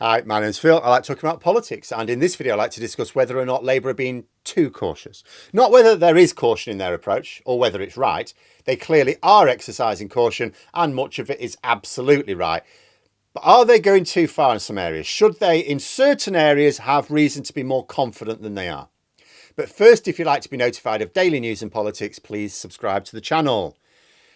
Hi, my name's Phil. I like talking about politics, and in this video, I'd like to discuss whether or not Labour are being too cautious. Not whether there is caution in their approach or whether it's right. They clearly are exercising caution, and much of it is absolutely right. But are they going too far in some areas? Should they, in certain areas, have reason to be more confident than they are? But first, if you'd like to be notified of daily news and politics, please subscribe to the channel.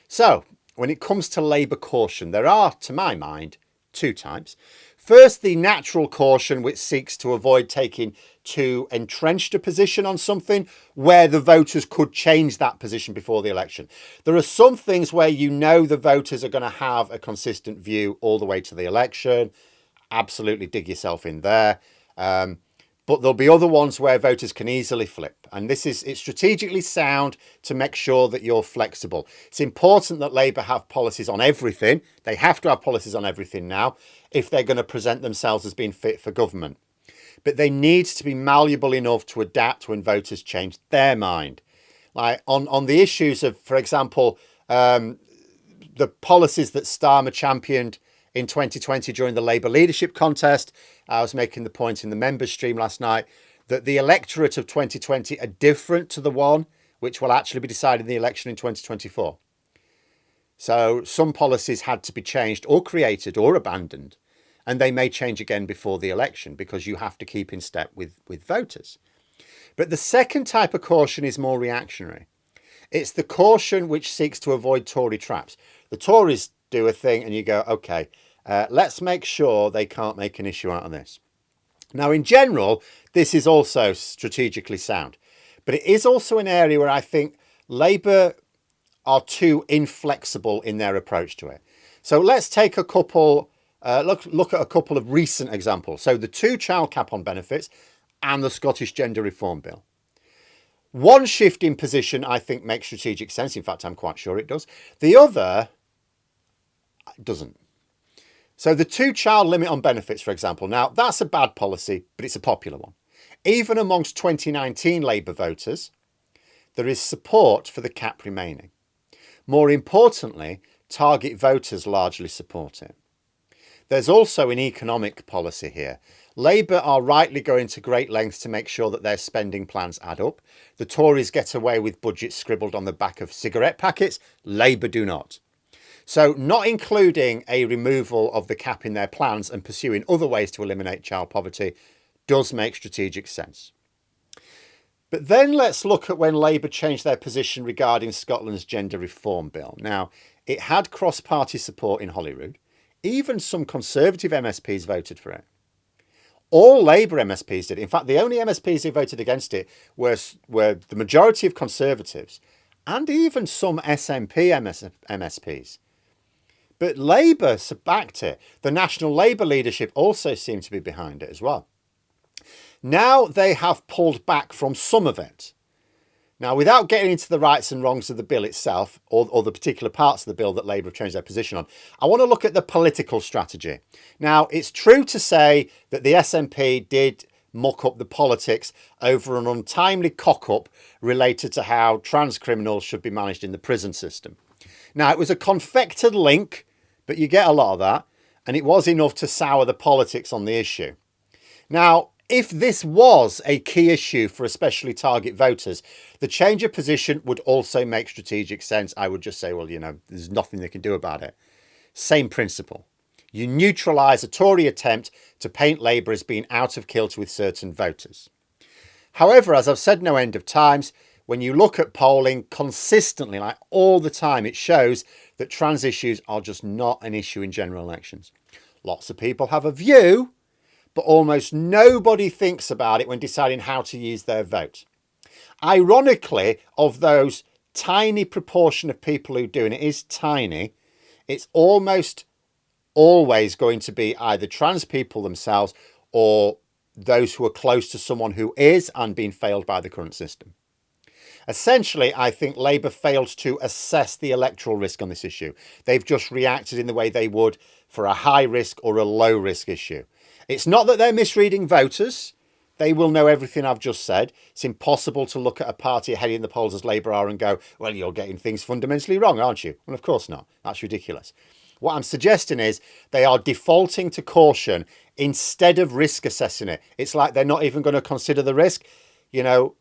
So, when it comes to Labour caution, there are, to my mind, two types. First, the natural caution, which seeks to avoid taking too entrenched a position on something where the voters could change that position before the election. There are some things where you know the voters are going to have a consistent view all the way to the election. Absolutely dig yourself in there. But there'll be other ones where voters can easily flip. And it's strategically sound to make sure that you're flexible. It's important that Labour have policies on everything. They have to have policies on everything now if they're going to present themselves as being fit for government. But they need to be malleable enough to adapt when voters change their mind. Like on the issues of, for example, the policies that Starmer championed in 2020 during the Labour leadership contest. I was making the point in the members stream last night that the electorate of 2020 are different to the one which will actually be decided in the election in 2024. So some policies had to be changed or created or abandoned, and they may change again before the election because you have to keep in step with voters. But the second type of caution is more reactionary. It's the caution which seeks to avoid Tory traps. The Tories do a thing and you go, okay, let's make sure they can't make an issue out of this. Now, in general, this is also strategically sound, but it is also an area where I think Labour are too inflexible in their approach to it. So let's take a couple, look at a couple of recent examples. So the two-child cap on benefits and the Scottish Gender Reform Bill. One shift in position, I think, makes strategic sense. In fact, I'm quite sure it does. The other doesn't. So the two-child limit on benefits, for example, now that's a bad policy, but it's a popular one. Even amongst 2019 Labour voters, there is support for the cap remaining. More importantly, target voters largely support it. There's also an economic policy here. Labour are rightly going to great lengths to make sure that their spending plans add up. The Tories get away with budgets scribbled on the back of cigarette packets. Labour do not. So not including a removal of the cap in their plans and pursuing other ways to eliminate child poverty does make strategic sense. But then let's look at when Labour changed their position regarding Scotland's gender reform bill. Now, it had cross-party support in Holyrood. Even some Conservative MSPs voted for it. All Labour MSPs did. In fact, the only MSPs who voted against it were the majority of Conservatives and even some SNP MSPs. But Labour backed it. The National Labour leadership also seemed to be behind it as well. Now they have pulled back from some of it. Now, without getting into the rights and wrongs of the bill itself, or the particular parts of the bill that Labour have changed their position on, I want to look at the political strategy. Now, it's true to say that the SNP did muck up the politics over an untimely cock-up related to how trans criminals should be managed in the prison system. Now, it was a confected link, but you get a lot of that, and it was enough to sour the politics on the issue. Now, if this was a key issue for especially target voters, the change of position would also make strategic sense. I would just say, well, there's nothing they can do about it. Same principle. You neutralise a Tory attempt to paint Labour as being out of kilter with certain voters. However, as I've said no end of times, when you look at polling consistently, like all the time, it shows that trans issues are just not an issue in general elections. Lots of people have a view, but almost nobody thinks about it when deciding how to use their vote. Ironically, of those tiny proportion of people who do, and it is tiny, it's almost always going to be either trans people themselves or those who are close to someone who is and being failed by the current system. Essentially, I think Labour failed to assess the electoral risk on this issue. They've just reacted in the way they would for a high risk or a low risk issue. It's not that they're misreading voters. They will know everything I've just said. It's impossible to look at a party ahead in the polls as Labour are and go, well, you're getting things fundamentally wrong, aren't you? Well, of course not. That's ridiculous. What I'm suggesting is they are defaulting to caution instead of risk assessing it. It's like they're not even going to consider the risk. You know,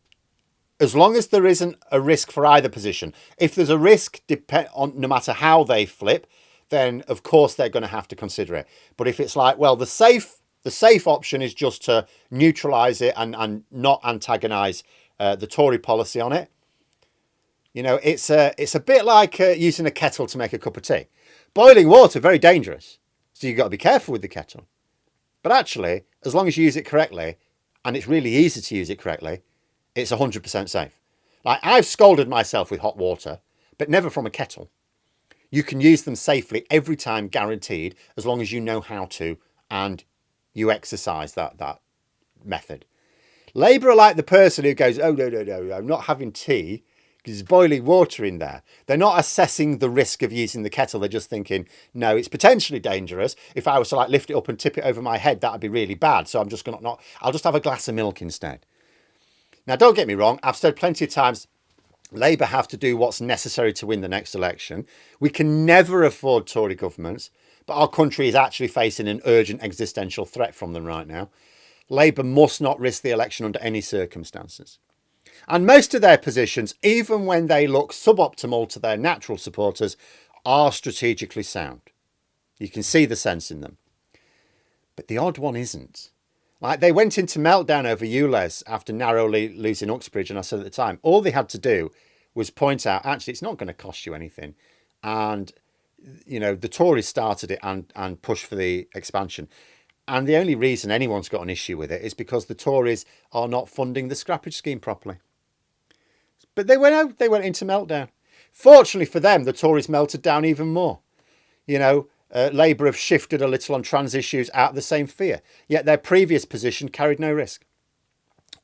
as long as there isn't a risk for either position. If there's a risk, no matter how they flip, then of course they're going to have to consider it. But if it's like, well, the safe option is just to neutralise it and not antagonise the Tory policy on it. You know, it's a bit like using a kettle to make a cup of tea. Boiling water, very dangerous. So you've got to be careful with the kettle. But actually, as long as you use it correctly, and it's really easy to use it correctly, it's 100% safe. Like, I've scalded myself with hot water, but never from a kettle. You can use them safely every time, guaranteed, as long as you know how to and you exercise that method. Labour are like the person who goes, oh, no, I'm not having tea because there's boiling water in there. They're not assessing the risk of using the kettle. They're just thinking, no, it's potentially dangerous. If I was to like lift it up and tip it over my head, that'd be really bad. So I'm just going to I'll just have a glass of milk instead. Now, don't get me wrong. I've said plenty of times, Labour have to do what's necessary to win the next election. We can never afford Tory governments, but our country is actually facing an urgent existential threat from them right now. Labour must not risk the election under any circumstances. And most of their positions, even when they look suboptimal to their natural supporters, are strategically sound. You can see the sense in them. But the odd one isn't. Like, they went into meltdown over ULEZ after narrowly losing Uxbridge, and I said at the time, all they had to do was point out, actually, it's not going to cost you anything. And, you know, the Tories started it and pushed for the expansion. And the only reason anyone's got an issue with it is because the Tories are not funding the scrappage scheme properly. But they went into meltdown. Fortunately for them, the Tories melted down even more. You know, Labour have shifted a little on trans issues out of the same fear, yet their previous position carried no risk.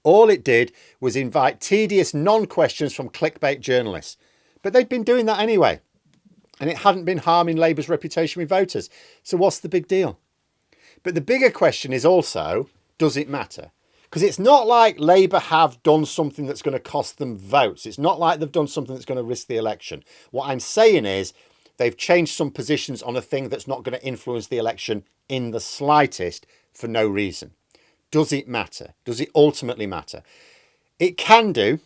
All it did was invite tedious non-questions from clickbait journalists. But they'd been doing that anyway, and it hadn't been harming Labour's reputation with voters. So what's the big deal? But the bigger question is also, does it matter? Because it's not like Labour have done something that's going to cost them votes. It's not like they've done something that's going to risk the election. What I'm saying is they've changed some positions on a thing that's not going to influence the election in the slightest for no reason. Does it matter? Does it ultimately matter? It can do,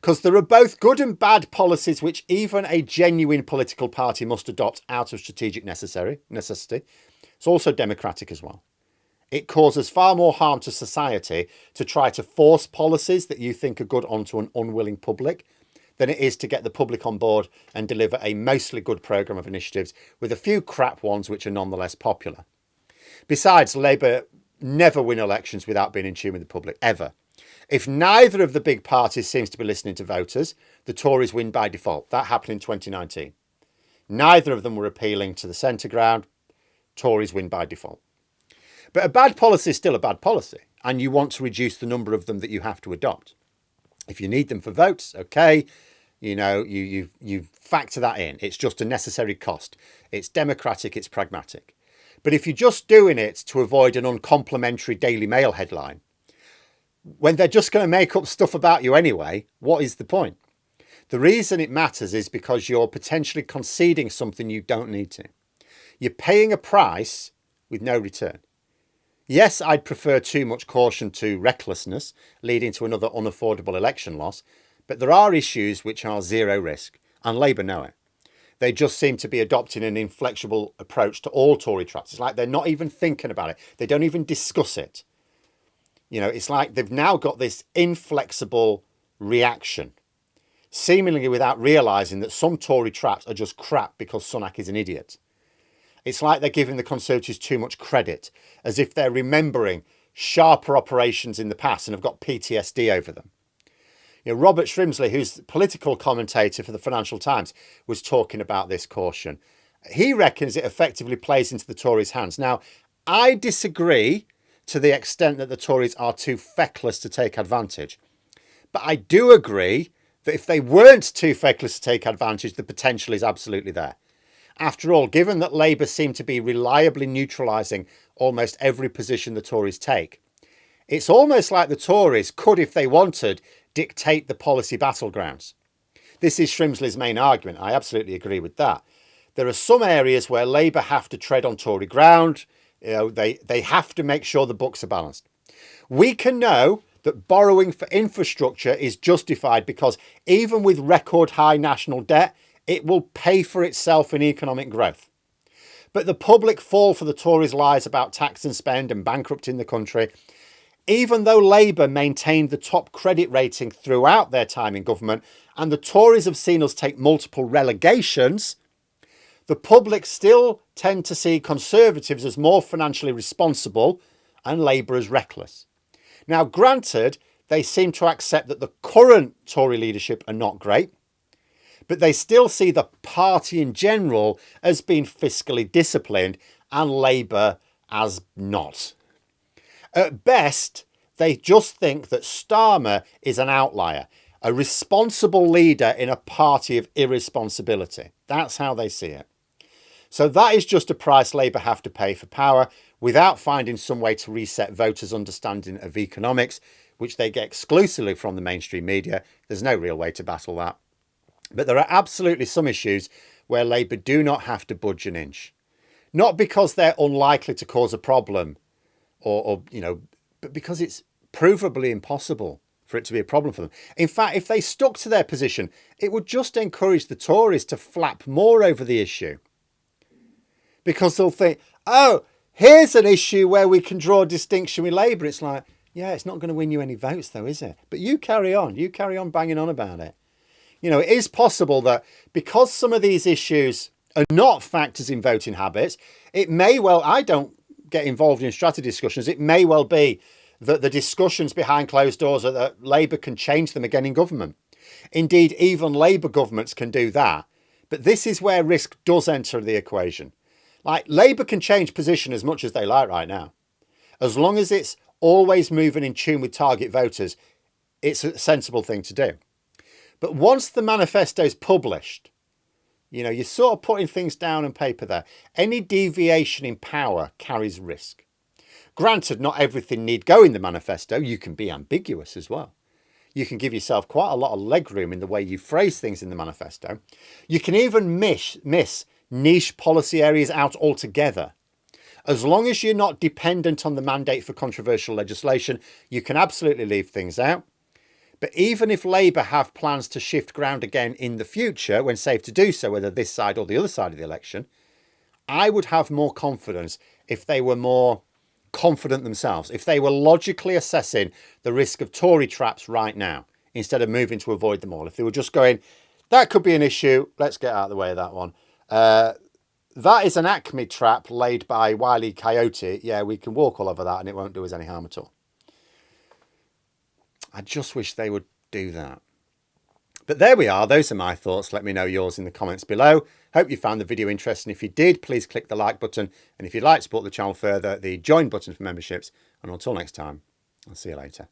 because there are both good and bad policies which even a genuine political party must adopt out of strategic necessity. It's also democratic as well. It causes far more harm to society to try to force policies that you think are good onto an unwilling public than it is to get the public on board and deliver a mostly good programme of initiatives with a few crap ones which are nonetheless popular. Besides, Labour never win elections without being in tune with the public, ever. If neither of the big parties seems to be listening to voters, the Tories win by default. That happened in 2019. Neither of them were appealing to the centre ground. Tories win by default. But a bad policy is still a bad policy, and you want to reduce the number of them that you have to adopt. If you need them for votes, okay, you know, you factor that in. It's just a necessary cost. It's democratic, it's pragmatic. But if you're just doing it to avoid an uncomplimentary Daily Mail headline, when they're just going to make up stuff about you anyway, what is the point? The reason it matters is because you're potentially conceding something you don't need to. You're paying a price with no return. Yes, I'd prefer too much caution to recklessness, leading to another unaffordable election loss, but there are issues which are zero risk, and Labour know it. They just seem to be adopting an inflexible approach to all Tory traps. It's like they're not even thinking about it. They don't even discuss it. You know, it's like they've now got this inflexible reaction, seemingly without realising that some Tory traps are just crap because Sunak is an idiot. It's like they're giving the Conservatives too much credit, as if they're remembering sharper operations in the past and have got PTSD over them. You know, Robert Shrimsley, who's the political commentator for the Financial Times, was talking about this caution. He reckons it effectively plays into the Tories' hands. Now, I disagree to the extent that the Tories are too feckless to take advantage. But I do agree that if they weren't too feckless to take advantage, the potential is absolutely there. After all, given that Labour seem to be reliably neutralising almost every position the Tories take, it's almost like the Tories could, if they wanted, dictate the policy battlegrounds. This is Shrimsley's main argument. I absolutely agree with that. there are some areas where Labour have to tread on Tory ground. They have to make sure the books are balanced. We can know that borrowing for infrastructure is justified because even with record high national debt, it will pay for itself in economic growth. But the public fall for the Tories' lies about tax and spend and bankrupting the country. Even though Labour maintained the top credit rating throughout their time in government and the Tories have seen us take multiple relegations, the public still tend to see Conservatives as more financially responsible and Labour as reckless. Now, granted, they seem to accept that the current Tory leadership are not great, but they still see the party in general as being fiscally disciplined and Labour as not. At best, they just think that Starmer is an outlier, a responsible leader in a party of irresponsibility. That's how they see it. So that is just a price Labour have to pay for power without finding some way to reset voters' understanding of economics, which they get exclusively from the mainstream media. There's no real way to battle that. But there are absolutely some issues where Labour do not have to budge an inch. Not because they're unlikely to cause a problem but because it's provably impossible for it to be a problem for them. In fact, if they stuck to their position, it would just encourage the Tories to flap more over the issue. Because they'll think, oh, here's an issue where we can draw a distinction with Labour. It's like, yeah, it's not going to win you any votes though, is it? But you carry on banging on about it. It is possible that because some of these issues are not factors in voting habits, it may well, I don't get involved in strategy discussions, it may well be that the discussions behind closed doors are that Labour can change them again in government. Indeed, even Labour governments can do that. But this is where risk does enter the equation. Like, Labour can change position as much as they like right now. As long as it's always moving in tune with target voters, it's a sensible thing to do. But once the manifesto is published, you're sort of putting things down on paper there. Any deviation in power carries risk. Granted, not everything need go in the manifesto. You can be ambiguous as well. You can give yourself quite a lot of legroom in the way you phrase things in the manifesto. You can even miss niche policy areas out altogether. As long as you're not dependent on the mandate for controversial legislation, you can absolutely leave things out. But even if Labour have plans to shift ground again in the future, when safe to do so, whether this side or the other side of the election, I would have more confidence if they were more confident themselves, if they were logically assessing the risk of Tory traps right now, instead of moving to avoid them all. If they were just going, that could be an issue, let's get out of the way of that one. That is an Acme trap laid by Wile E. Coyote. Yeah, we can walk all over that and it won't do us any harm at all. I just wish they would do that. But there we are. Those are my thoughts. Let me know yours in the comments below. Hope you found the video interesting. If you did, please click the like button. And if you'd like to support the channel further, the join button for memberships. And until next time, I'll see you later.